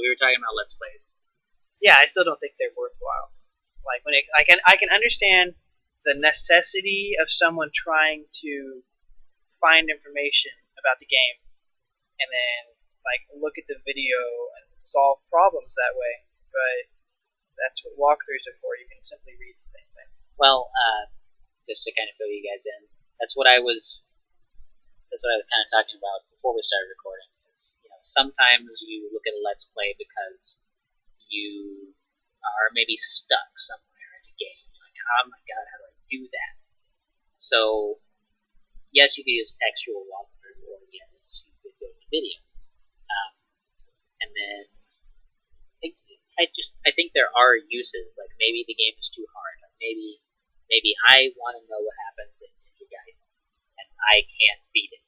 we were talking about Let's Plays. Yeah, I still don't think they're worthwhile. Like I can understand the necessity of someone trying to find information about the game and then like look at the video and solve problems that way. But that's what walkthroughs are for. You can simply read the same thing. Well, just to kind of fill you guys in, that's what I was kind of talking about before we started recording. It's, sometimes you look at a Let's Play because you are maybe stuck somewhere in a game. You're like, oh my god, how do I do that? So, yes, you could use textual walkthrough, or yes, you could go to video. And then, I think there are uses. Like maybe the game is too hard. Like maybe I want to know what happens in Ninja Gaiden, and I can't beat it.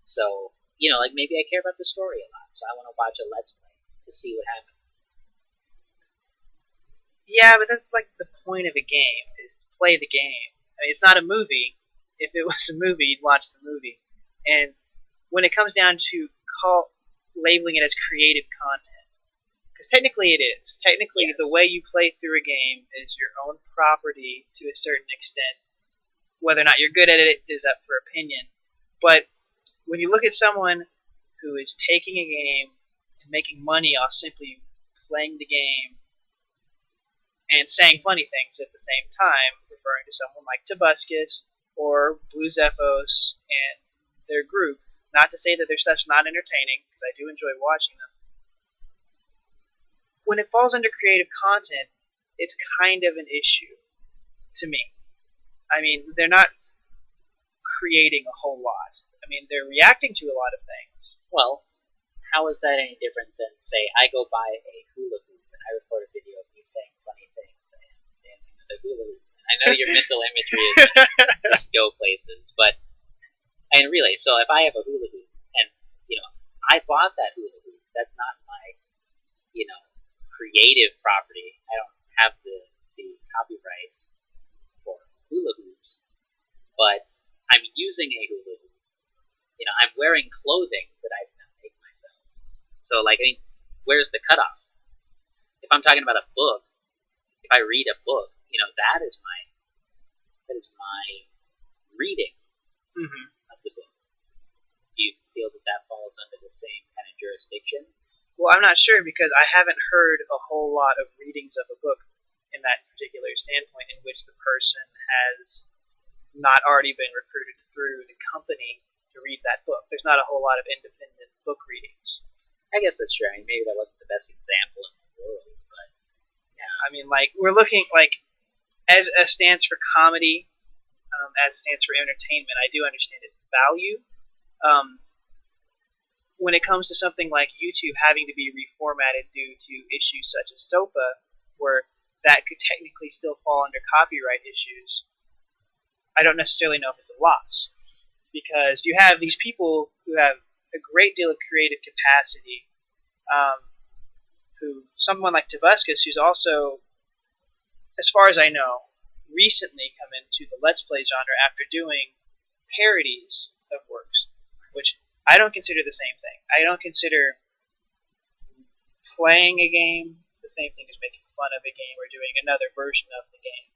So, like maybe I care about the story a lot, so I want to watch a Let's Play to see what happens. Yeah, but that's like the point of a game, is to play the game. I mean, it's not a movie. If it was a movie, you'd watch the movie. And when it comes down to labeling it as creative content, because technically it is. Technically, yes. The way you play through a game is your own property to a certain extent. Whether or not you're good at it is up for opinion. But when you look at someone who is taking a game and making money off simply playing the game and saying funny things at the same time, referring to someone like Tobuscus or Blue Zephos and their group. Not to say that their stuff's not entertaining, because I do enjoy watching them. When it falls under creative content, it's kind of an issue to me. I mean, they're not creating a whole lot. I mean, they're reacting to a lot of things. Well, how is that any different than, say, I go buy a hula hoop and I record a video of me saying funny things and dancing with a hula hoop? I know your mental imagery is just go places, but really, so if I have a hula hoop and I bought that hula hoop, that's not my creative property. I don't have the copyright for hula hoops, but I'm using a hula hoop. I'm wearing clothing that I did not make myself. So, where's the cutoff? If I'm talking about a book, if I read a book, that is my reading of the book. Do you feel that falls under the same kind of jurisdiction? Well, I'm not sure, because I haven't heard a whole lot of readings of a book in that particular standpoint in which the person has not already been recruited through the company to read that book. There's not a whole lot of independent book readings. I guess that's true. I mean, maybe that wasn't the best example in the world, but yeah. I mean, we're looking, as a stance for comedy, as a stance for entertainment, I do understand its value. When it comes to something like YouTube having to be reformatted due to issues such as SOPA, where that could technically still fall under copyright issues, I don't necessarily know if it's a loss. Because you have these people who have a great deal of creative capacity, someone like Tobuscus, who's also, as far as I know, recently come into the Let's Play genre after doing parodies of works, which I don't consider the same thing. I don't consider playing a game the same thing as making fun of a game or doing another version of the game.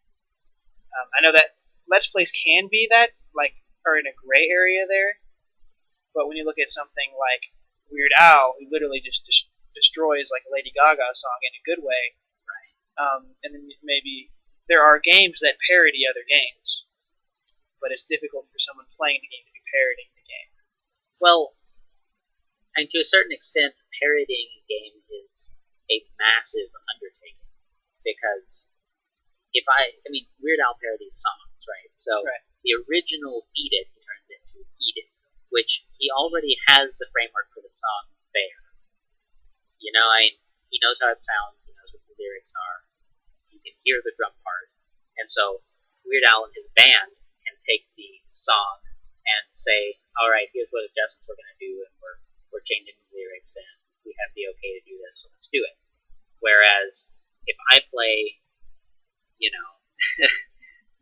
I know that Let's Plays can be that, are in a gray area there, but when you look at something like Weird Al, who literally just destroys a Lady Gaga song in a good way, right? And then maybe there are games that parody other games, but it's difficult for someone playing the game to be parodying the game. Well, and to a certain extent, parodying a game is a massive undertaking, because Weird Al parodies songs, right? So right. The original Beat It turns into Eat It, which he already has the framework for the song there. He knows how it sounds, he knows what the lyrics are, you can hear the drum part, and so Weird Al and his band can take the song and say, alright, here's what adjustments we're going to do, and we're changing the lyrics, and we have the okay to do this, so let's do it. Whereas, if I play,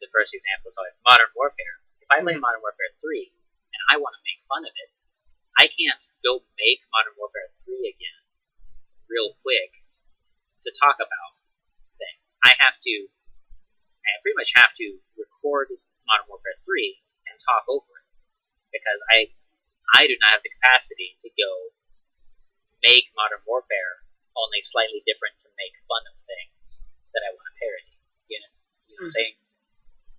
the first example is always Modern Warfare. If I play Modern Warfare 3, and I want to make fun of it, I can't go make Modern Warfare 3 again, real quick to talk about things. I pretty much have to record Modern Warfare 3 and talk over it because I do not have the capacity to go make Modern Warfare only slightly different to make fun of things that I want to parody. You know what I'm saying?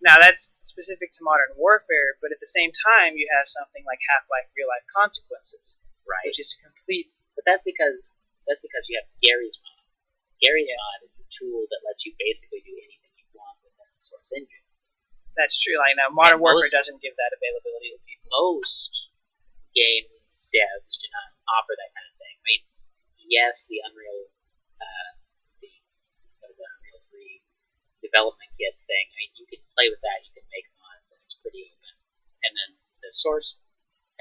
Now that's specific to Modern Warfare, but at the same time you have something like Half-Life Real Life Consequences, Right. which is a complete. But that's because you have Gary's mod. Gary's mod is a tool that lets you basically do anything you want with that source engine. That's true. Like now, Modern Warfare doesn't give that availability to people. Most game devs do not offer that kind of thing. I mean, yes, the Unreal 3 development kit thing. I mean, you can play with that. You can make mods, and it's pretty open. And then the source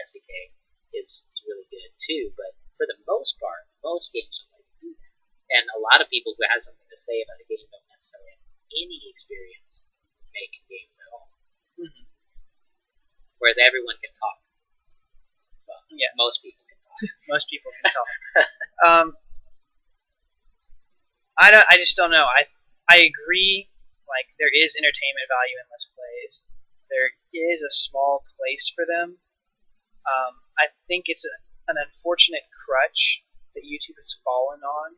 SDK is really good too. But for the most part, most games don't like to do that. And a lot of people who have something to say about a game don't necessarily have any experience making games at all. Mm-hmm. Whereas everyone can talk. Well, yeah, most people can talk. Most people can talk. I just don't know. I agree. Like there is entertainment value in Let's Plays. There is a small place for them. I think it's an unfortunate crutch that YouTube has fallen on.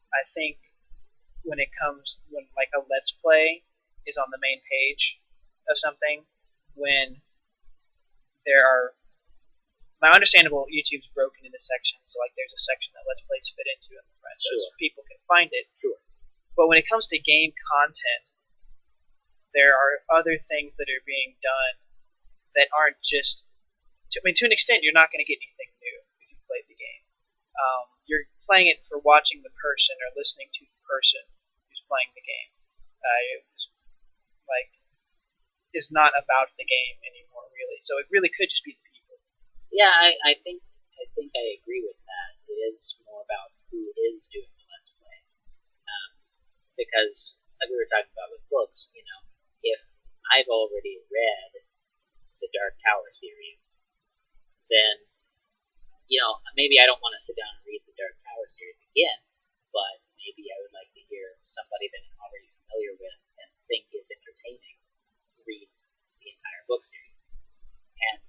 I think when like a Let's Play is on the main page of something, when there are, now understandable, YouTube's broken into sections, so like there's a section that Let's Plays fit into in the front, so people can find it. Sure. But when it comes to game content, there are other things that are being done that aren't just. To an extent, you're not going to get anything new if you play the game. You're playing it for watching the person or listening to the person who's playing the game. Is not about the game anymore, really. So it really could just be the people. Yeah, I think I agree with that. It is more about who is doing the Let's Play. Because, like we were talking about with books, if I've already read the Dark Tower series, then, maybe I don't want to sit down and read the Dark Tower series again, but maybe I would like to hear somebody that I'm already familiar with and think is entertaining read the entire book series. And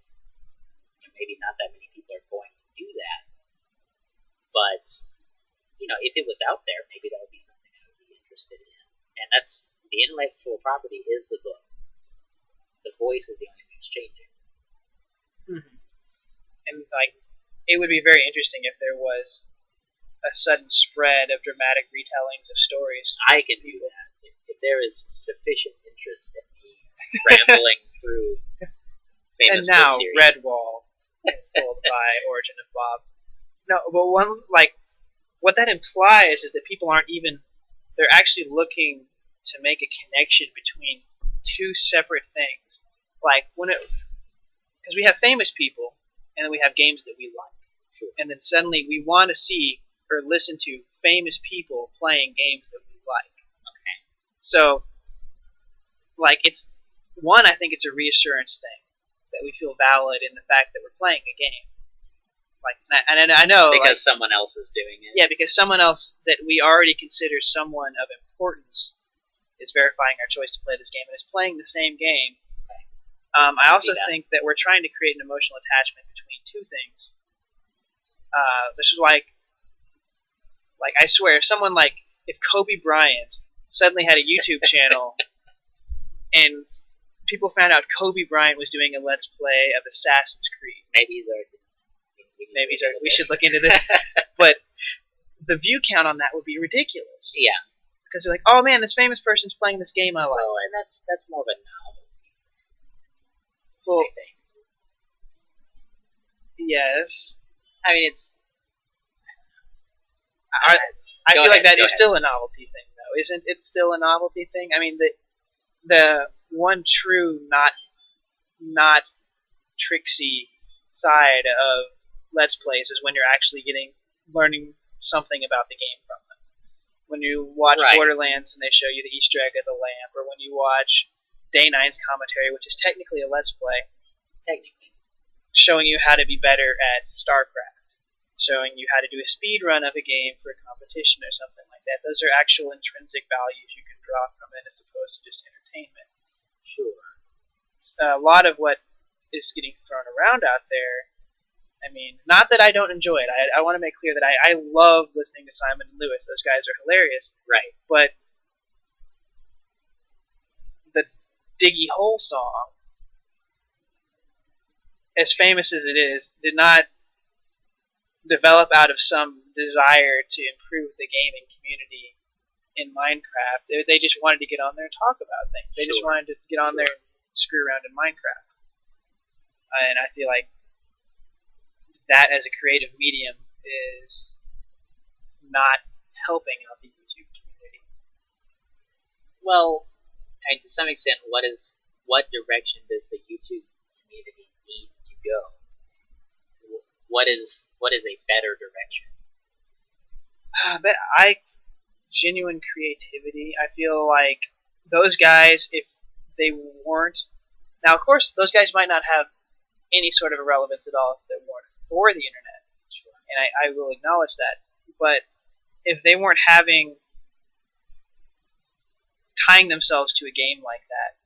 maybe not that many people are going to do that, but, if it was out there, maybe that would be something I would be interested in. And that's, the intellectual property is the book. The voice is the only thing that's changing. Mm-hmm. And, it would be very interesting if there was a sudden spread of dramatic retellings of stories. I can do that. If there is sufficient interest in me rambling through famous and now, book series. Redwall is told by OriginOfBob. No, but what that implies is that people they're actually looking to make a connection between two separate things. Because we have famous people, and then we have games that we like. Sure. And then suddenly we want to see or listen to famous people playing games that we like. Okay. So, I think it's a reassurance thing that we feel valid in the fact that we're playing a game. And I know because someone else is doing it. Yeah, because someone else that we already consider someone of importance is verifying our choice to play this game and is playing the same game. Okay. I also think that we're trying to create an emotional attachment between two things. This is I swear, if Kobe Bryant suddenly had a YouTube channel and people found out Kobe Bryant was doing a Let's Play of Assassin's Creed. Maybe he's already. We should look into this. But the view count on that would be ridiculous. Yeah. Because they're like, oh man, this famous person's playing this game I like. Well, and that's more of a novelty. Well, I think. Yes. I mean, it's. I feel like that is still a novelty thing, though. Isn't it still a novelty thing? I mean, the one true, not tricksy side of Let's Plays is when you're actually learning something about the game from them. When you watch Borderlands and they show you the Easter egg of the lamp, or when you watch Day 9's commentary, which is technically a Let's Play, showing you how to be better at StarCraft, showing you how to do a speed run of a game for a competition or something like that. Those are actual intrinsic values you can draw from it as opposed to just entertainment. Sure. A lot of what is getting thrown around out there, I mean, not that I don't enjoy it. I want to make clear that I love listening to Simon and Lewis. Those guys are hilarious. Right. But the Diggy Hole song, as famous as it is, did not develop out of some desire to improve the gaming community in Minecraft. They just wanted to get on there and talk about things. They just wanted to get on there and screw around in Minecraft. And I feel like that as a creative medium is not helping out the YouTube community. Well, and to some extent, what direction does the YouTube community need to go? What is a better direction? Genuine creativity. I feel like those guys, if they weren't, now of course those guys might not have any sort of a relevance at all if they weren't for the internet, and I will acknowledge that. But if they weren't tying themselves to a game like that,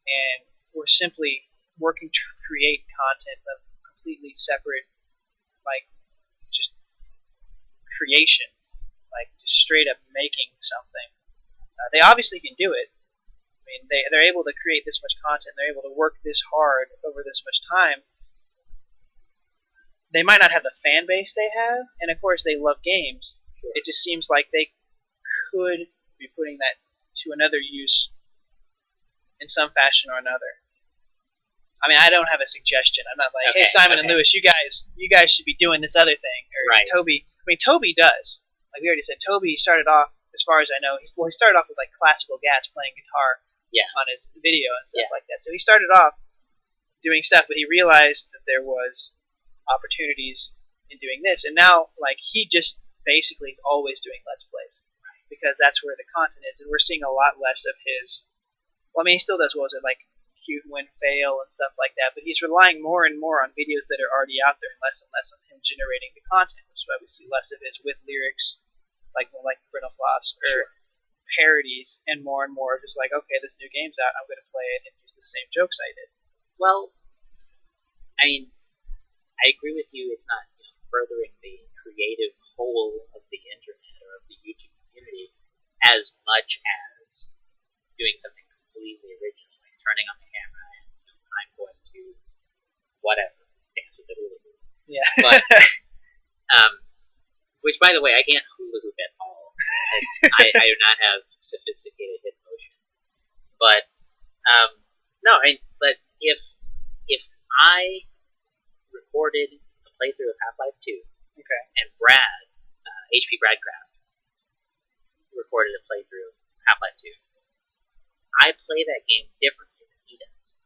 and were simply working to create content of completely separate, like, just creation, like just straight up making something. They obviously can do it. I mean, they're able to create this much content. They're able to work this hard over this much time. They might not have the fan base they have, and of course they love games. Sure. It just seems like they could be putting that to another use in some fashion or another. I mean, I don't have a suggestion. I'm not like, hey, Simon and Lewis, you guys should be doing this other thing. Or right. Toby. I mean, Toby does. Like we already said, Toby started off, as far as I know, he started off with like classical gas, playing guitar on his video and stuff like that. So he started off doing stuff, but he realized that there was opportunities in doing this, and now like he just basically is always doing Let's Plays because that's where the content is, and we're seeing a lot less of his. Well, I mean, he still does like cute win fail and stuff like that, but he's relying more and more on videos that are already out there and less on him generating the content, which is why we see less of his with lyrics, like Brittle Floss, or parodies, and more just like, okay, this new game's out, I'm going to play it and use the same jokes I did. Well, I mean, I agree with you. It's not furthering the creative whole of the internet or of the YouTube community as much as doing something completely original, like turning on the camera and I'm going to whatever dance with the hula hoop. Yeah. But which, by the way, I can't hula hoop at all. I do not have sophisticated hip motion. But no, but if I recorded a playthrough of Half-Life 2, and Brad, HP Bradcraft, recorded a playthrough of Half-Life 2, I play that game differently than he does.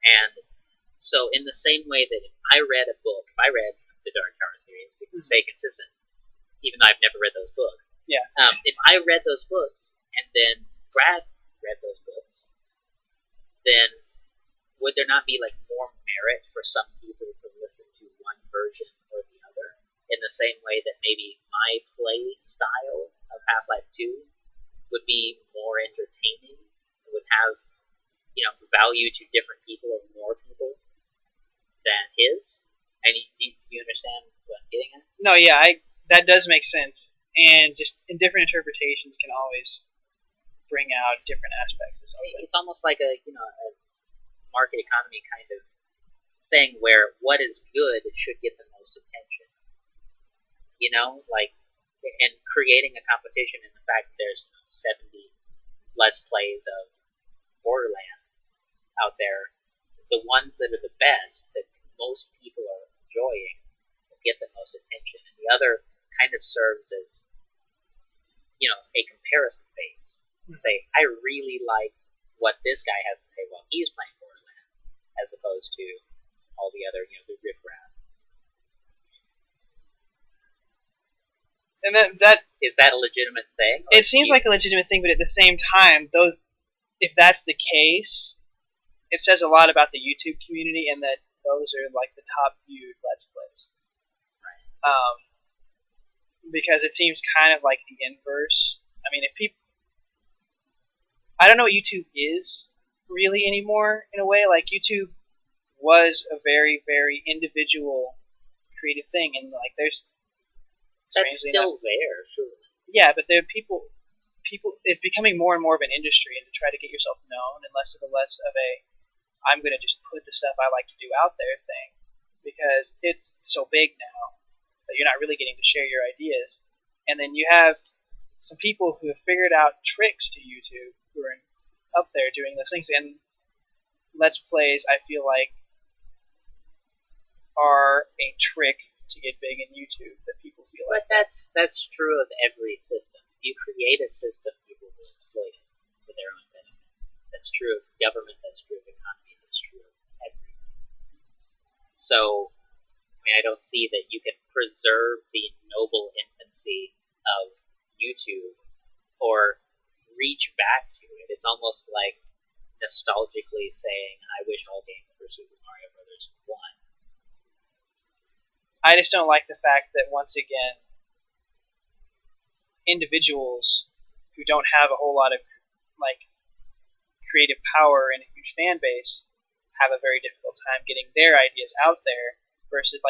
And so in the same way that if I read a book, if I read the Dark Tower series, to stay consistent, even though I've never read those books, if I read those books and then Brad read those books, then would there not be like more merit for some people to listen to one version or the other? In the same way that maybe my play style of Half-Life 2 would be more entertaining, would have value to different people or more people than his. And you understand what I'm getting at? No, yeah, that does make sense. And just in different interpretations can always bring out different aspects of something. It's almost like a market economy kind of thing where what is good should get the most attention. And creating a competition in the fact that there's 70 Let's Plays of Borderlands out there, the ones that are the best, that most people are enjoying, will get the most attention, and the other kind of serves as, a comparison base. Say, I really like what this guy has to say while he's playing Borderlands, as opposed to all the other, the riffraff. And that is that a legitimate thing? It seems like a legitimate thing, but at the same time, if that's the case, it says a lot about the YouTube community, and that those are like the top viewed Let's Plays. Right. because it seems kind of like the inverse. I mean, if people, I don't know what YouTube is really anymore in a way. Like YouTube was a very, very individual creative thing, and like there's that's still there, sure. Yeah, but there are people. It's becoming more and more of an industry, and to try to get yourself known, and less of a I'm going to just put the stuff I like to do out there thing, because it's so big now that you're not really getting to share your ideas. And then you have some people who have figured out tricks to YouTube who are up there doing those things, and Let's Plays, I feel like, are a trick to get big in YouTube that people feel like. But that's true of every system. If you create a system, people will exploit it for their own benefit. That's true of government, that's true of economy, that's true of everything. So, I mean, I don't see that you can preserve the noble infancy of YouTube or reach back to it. It's almost like nostalgically saying, I wish all games were Super Mario Brothers 1. I just don't like the fact that, once again, individuals who don't have a whole lot of like creative power and a huge fan base have a very difficult time getting their ideas out there versus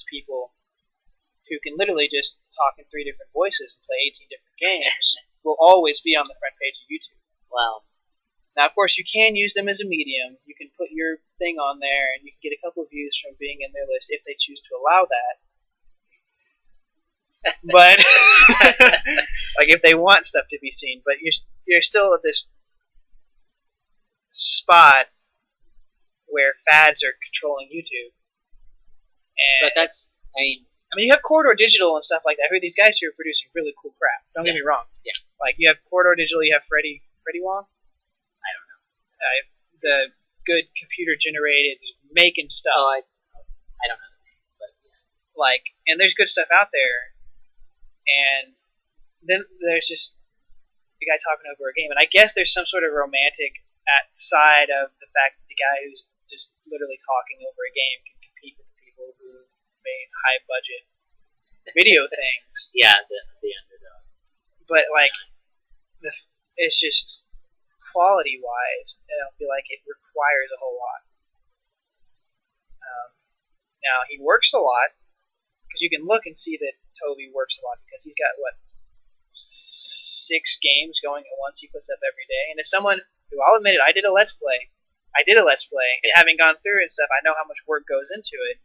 people who can literally just talk in 3 different voices and play 18 different games will always be on the front page of YouTube. Well, now, of course, you can use them as a medium. You can put your thing on there, and you can get a couple of views from being in their list if they choose to allow that. But like if they want stuff to be seen, but you're still at this spot where fads are controlling YouTube. And but that's, I mean, you have Corridor Digital and stuff like that. Who are these guys who are producing really cool crap? Don't get me wrong. Yeah. Like you have Corridor Digital, you have Freddie Wong. I don't know. The good computer generated making stuff. Oh, I don't know the name, but yeah. Like, and there's good stuff out there. And then there's just the guy talking over a game. And I guess there's some sort of romantic side of the fact that the guy who's just literally talking over a game can compete with the people who made high budget video things. Yeah, the underdog. But like, it's just quality wise, I don't feel like it requires a whole lot. Now he works a lot, because you can look and see that Toby works a lot, because he's got 6 games going at once he puts up every day. And as someone who, I'll admit it, I did a Let's Play, and having gone through it and stuff, I know how much work goes into it.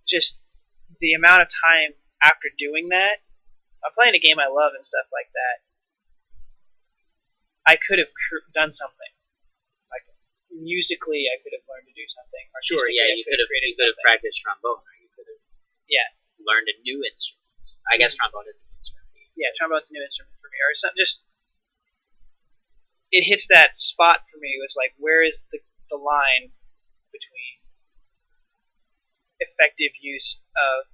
Just the amount of time after doing that, I'm playing a game I love and stuff like that, I could have done something. Like, musically, I could have learned to do something. Sure, yeah, you could have practiced trombone, or you could have learned a new instrument. I guess trombone is a new instrument. Yeah, trombone's a new instrument for me. Or something, just, it hits that spot for me. It was like, where is the line between effective use of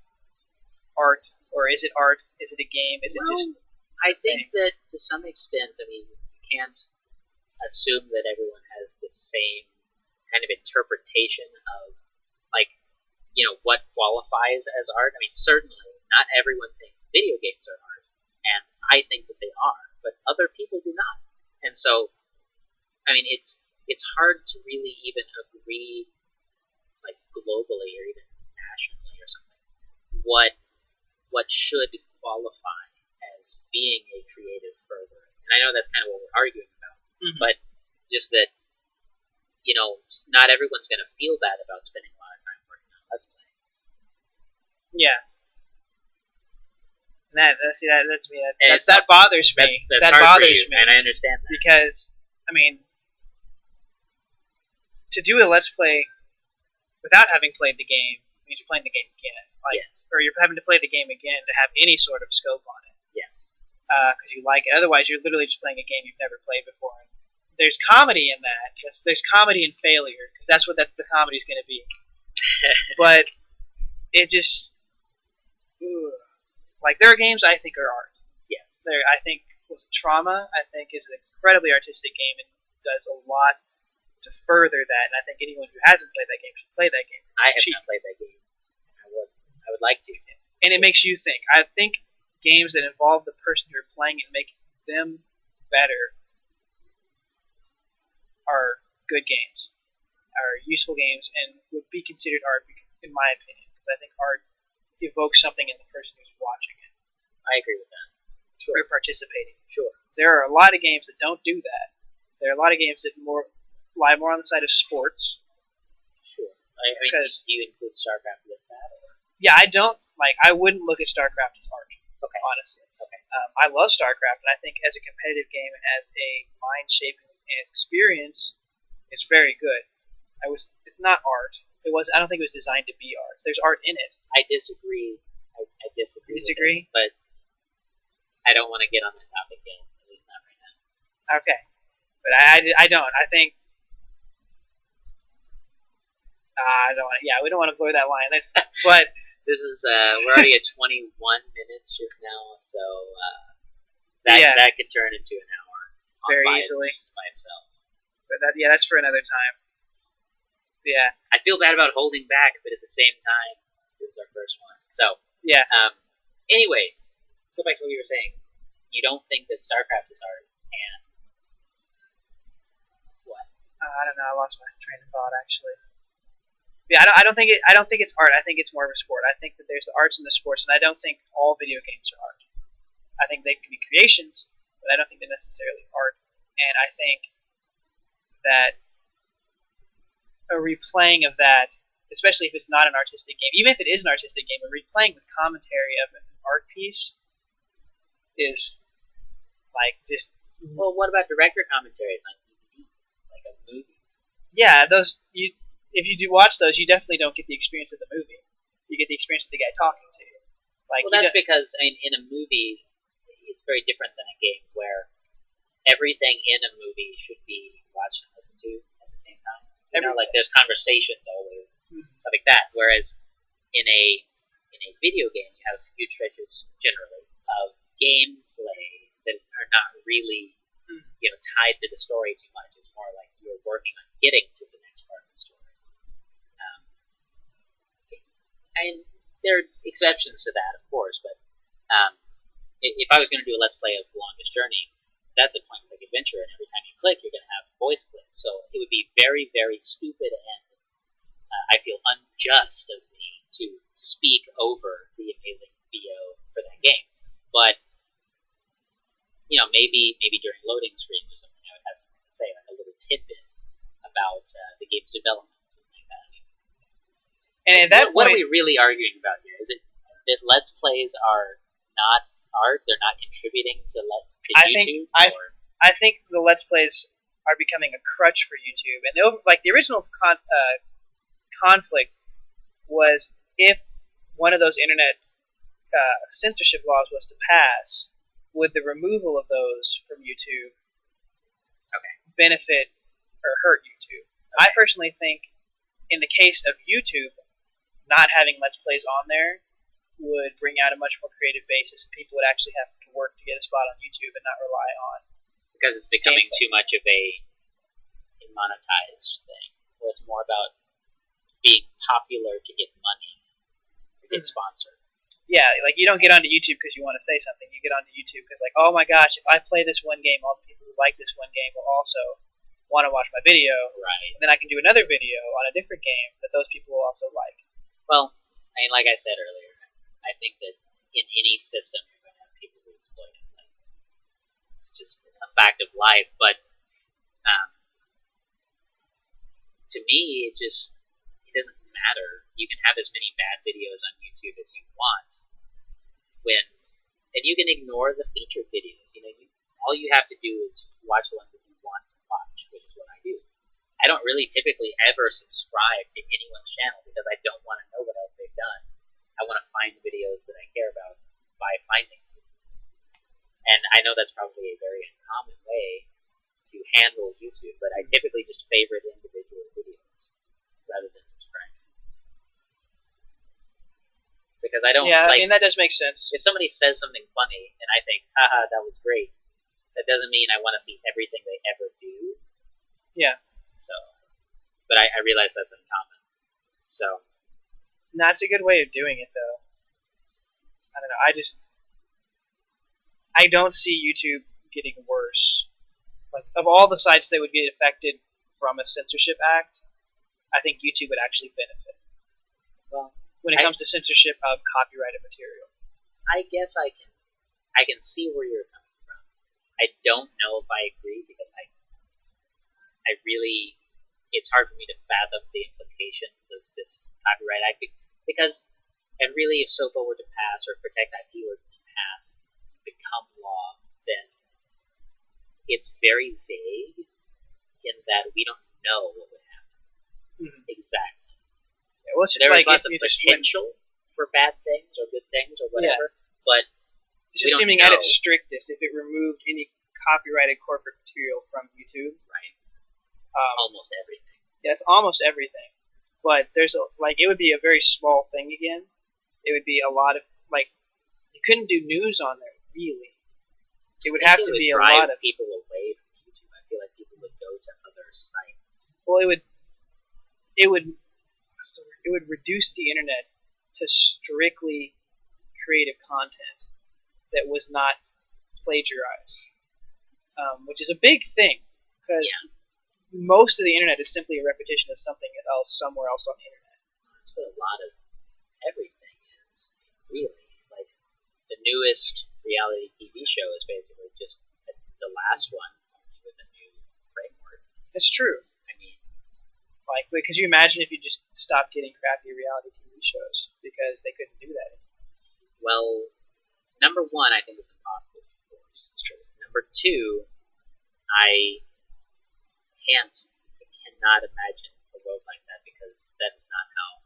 art, or is it art? Is it a game? Is it just... I think that to some extent, I mean, you can't assume that everyone has the same kind of interpretation of, like, you know, what qualifies as art. I mean, certainly, not everyone thinks video games are art, and I think that they are, but other people do not. And so, I mean, it's hard to really even agree, like, globally or even nationally or something, what should qualify as being a creative further. And I know that's kind of what we're arguing about, but just that, you know, not everyone's going to feel bad about spending a lot of time working on Let's Play. Yeah. That bothers me. That bothers me, and I understand that. Because, I mean, to do a Let's Play without having played the game means you're playing the game again. Like, yes. Or you're having to play the game again to have any sort of scope on it. Yes. Because you like it. Otherwise, you're literally just playing a game you've never played before. And there's comedy in that. There's comedy in failure, because that's what the comedy's going to be. But it just... Like, there are games I think are art. Yes. I think Trauma, I think, is an incredibly artistic game and does a lot to further that. And I think anyone who hasn't played that game should play that game. I have not played that game. would like to. And it makes you think. I think games that involve the person who are playing it and make them better are good games, are useful games, and would be considered art, in my opinion. Because I think art evokes something in the person who's watching it. I agree with that. Or participating. Sure. There are a lot of games that don't do that. There are a lot of games that lie more on the side of sports. Sure. I mean, do you include StarCraft with that? Or? Yeah, I wouldn't look at StarCraft as art. Okay. Honestly. Okay. I love StarCraft, and I think as a competitive game and as a mind-shaping experience, it's very good. It's not art. I don't think it was designed to be art. There's art in it. I disagree. I disagree. Disagree? But I don't want to get on that topic yet. At least not right now. Okay. But I don't. I think I don't want. Yeah, we don't want to blur that line. But this is we're already at 21 minutes just now, so that could turn into an hour very easily by itself. But that's for another time. Yeah. I feel bad about holding back, but at the same time, this is our first one. So yeah. Anyway, go back to what you were saying. You don't think that StarCraft is art, and what? I don't know. I lost my train of thought actually. Yeah, I don't think it's art. I think it's more of a sport. I think that there's the arts and the sports, and I don't think all video games are art. I think they can be creations, but I don't think they're necessarily art. And I think that a replaying of that, especially if it's not an artistic game, even if it is an artistic game, a replaying with commentary of an art piece is like just. Well, what about director commentaries on DVDs, like of movies? Yeah, if you do watch those, you definitely don't get the experience of the movie. You get the experience of the guy talking to you. Well, that's because in a movie, it's very different than a game where everything in a movie should be watched and listened to at the same time. You know, like there's conversations always, stuff like that. Whereas in a video game, you have huge stretches generally of gameplay that are not really tied to the story too much. It's more like you're working on getting to the next part of the story. And there are exceptions to that, of course, but if I was going to do a Let's Play of The Longest Journey, that's a point-and-click adventure, and every time you click, you're going to have voice clips. So it would be very, very stupid, and I feel unjust of me to speak over the amazing VO for that game. But maybe during loading screens or something, I would have something to say, like a little tidbit about the game's development. And at that what point, are we really arguing about here? Is it that Let's Plays are not art? They're not contributing to YouTube? I think the Let's Plays are becoming a crutch for YouTube. And the original conflict was if one of those internet censorship laws was to pass, would the removal of those from YouTube benefit or hurt YouTube? I personally think in the case of YouTube, not having Let's Plays on there would bring out a much more creative basis. People would actually have to work to get a spot on YouTube and not rely on because it's becoming too much of a monetized thing, where it's more about being popular to get money, to get sponsored. Yeah, like you don't get onto YouTube because you want to say something. You get onto YouTube because, like, oh my gosh, if I play this one game, all the people who like this one game will also want to watch my video. Right. And then I can do another video on a different game that those people will also like. Well, I mean, like I said earlier, I think that in any system you're going to have people who exploit it. Like, it's just a fact of life. But to me, it doesn't matter. You can have as many bad videos on YouTube as you want, and you can ignore the featured videos. All you have to do is watch the ones that you want to watch, which is what I do. I don't really typically ever subscribe to anyone's channel because I don't want to know what else they've done. I want to find videos that I care about by finding them. And I know that's probably a very uncommon way to handle YouTube, but I typically just favorite individual videos rather than subscribe. Because I don't I mean, that does make sense. If somebody says something funny and I think, haha, that was great, that doesn't mean I want to see everything they ever do. Yeah. So, but I realize that's uncommon. So, that's a good way of doing it, though. I don't know. I don't see YouTube getting worse. Like, of all the sites that would get affected from a censorship act, I think YouTube would actually benefit. Well, when it comes to censorship of copyrighted material. I guess I can see where you're coming from. I don't know if I agree because I really, it's hard for me to fathom the implications of this copyright act because, and really, if SOPA were to pass or Protect IP were to pass, become law, then it's very vague in that we don't know what would happen exactly. Yeah, well, it's just there like is lots of potential for bad things or good things or whatever, but it's just seeming at its strictest if it removed any copyrighted corporate material from YouTube. Right. Almost everything. Yeah, it's almost everything. But there's it would be a very small thing again. It would be a lot of you couldn't do news on there really. It would have to be a lot of people away from YouTube. I feel like people would go to other sites. Well, it would reduce the internet to strictly creative content that was not plagiarized, which is a big thing because most of the internet is simply a repetition of something else somewhere else on the internet. That's what a lot of everything is, really. Like the newest reality TV show is basically just the last one, only with a new framework. It's true. I mean, could you imagine if you just stopped getting crappy reality TV shows because they couldn't do that anymore? Well, number one, I think it's impossible, of course. It's true. Number two, I cannot imagine a world like that because that is not how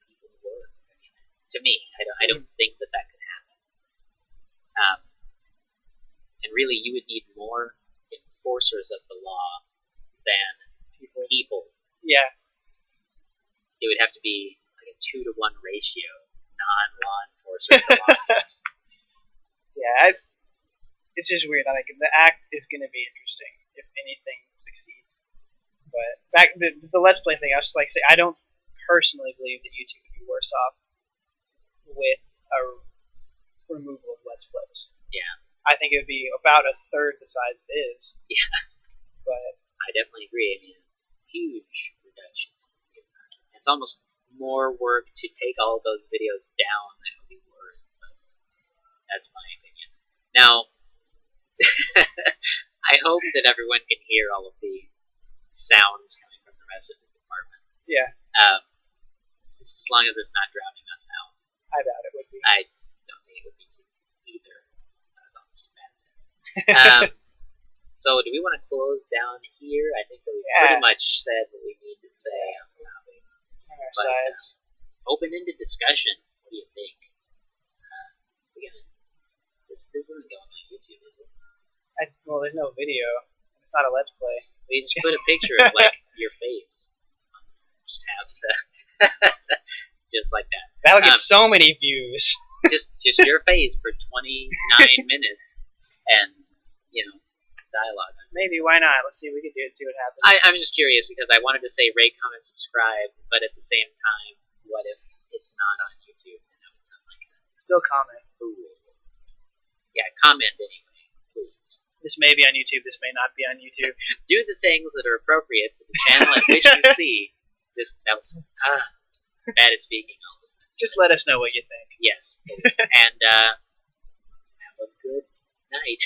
people work. I mean, to me, I don't think that could happen. And really, you would need more enforcers of the law than people. Yeah. It would have to be like a 2-to-1 ratio, non-law enforcers to law enforcers. Yeah, it's just weird. The act is going to be interesting if anything succeeds. But back the Let's Play thing, I was just say I don't personally believe that YouTube would be worse off with a removal of Let's Plays. Yeah. I think it would be about a third the size it is. Yeah. But I definitely agree. I mean, huge reduction. It's almost more work to take all of those videos down than it would be worth. But that's my opinion. Now, I hope that everyone can hear all of the sounds coming from the rest of the department. Yeah. As long as it's not drowning us out. I doubt it would be. I don't think it would be either. That was almost a bad thing. So, do we want to close down here? I think that we pretty much said what we need to say on the topic. On our sides. Open-ended discussion. What do you think? This isn't going on YouTube, is it? Well, there's no video. It's not a Let's Play. We just put a picture of your face. Just have just like that. That'll get so many views. just your face for 29 minutes, and dialogue. Maybe, why not? Let's see if we can do it. See what happens. I'm just curious because I wanted to say rate, comment, subscribe, but at the same time, what if it's not on YouTube? And that would sound like that. Still comment. Ooh. Yeah, comment anyway, please. This may be on YouTube. This may not be on YouTube. Do the things that are appropriate for the channel at which you see. That was bad at speaking all of a sudden. Just let us know what you think. Yes, please. And have a good night.